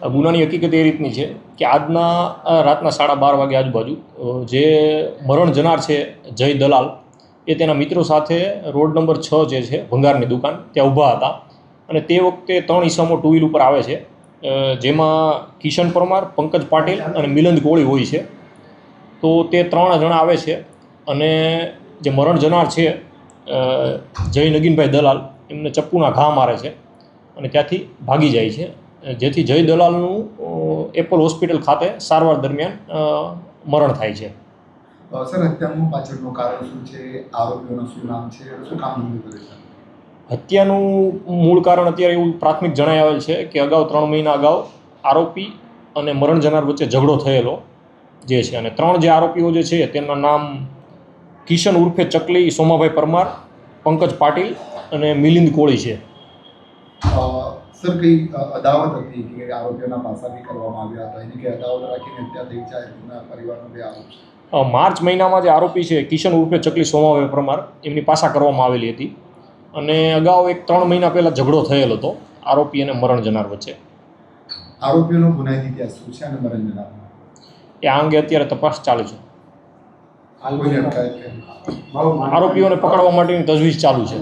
ગુનાની હકીકત એ રીતની છે કે આજના રાતના 12:30 વાગે આજુબાજુ જે મરણ જનાર છે જય દલાલ એ તેના મિત્રો સાથે રોડ નંબર 6 જે છે ભંગારની દુકાન ત્યાં ઊભા હતા અને તે વખતે 3 ઈસમો ટુ વ્હીલ ઉપર આવે છે, જેમાં કિશન પરમાર, પંકજ પાટીલ અને મિલંદ કોળી હોય છે. તો તે 3 જણા આવે છે અને જે મરણ જનાર છે જય નગીનભાઈ દલાલ એમને ચપ્પુના ઘા મારે છે અને ત્યાંથી ભાગી જાય છે, જેથી જય દલાલનું એપોલ હોસ્પિટલ ખાતે સારવાર દરમિયાન મરણ થાય છે. સર, હત્યાનું પાછળનું કારણ શું છે? આરોપીઓનું શું નામ છે? શું કામ ધંધો કરે છે? હત્યાનું મૂળ કારણ અત્યારે એવું પ્રાથમિક જણાઈ આવેલ છે કે અગાઉ 3 મહિના અગાઉ આરોપી અને મરણ જનાર વચ્ચે ઝઘડો થયેલો જે છે, અને 3 જે આરોપીઓ જે છે તેમના નામ કિશન ઉર્ફે ચકલી સોમાભાઈ પરમાર, પંકજ પાટીલ અને મિલિંદ કોળી છે. સર, કઈ અદાવત હતી કે આરોપીઓના પાસા બી કરવામાં આવ્યા હતા, એની કઈ અદાવત રાખીને હત્યા થઈ છે? એમના પરિવારનો બે આરોપ છે. માર્ચ મહિનામાં જે આરોપી છે કિશન ઉર્ફે ચકલી સોમાભાઈ પરમાર એમની પાસા કરવામાં આવેલી હતી અને અગાઉ 3 મહિના પહેલાં ઝઘડો થયેલો હતો આરોપી અને મરણ જનાર વચ્ચે. આરોપીઓનો ગુનાહિત ઇતિહાસ શું છે અને મરણ જનાર એ આ અંગે અત્યારે તપાસ ચાલુ છે. આરોપીઓને પકડવા માટેની તજવીજ ચાલુ છે.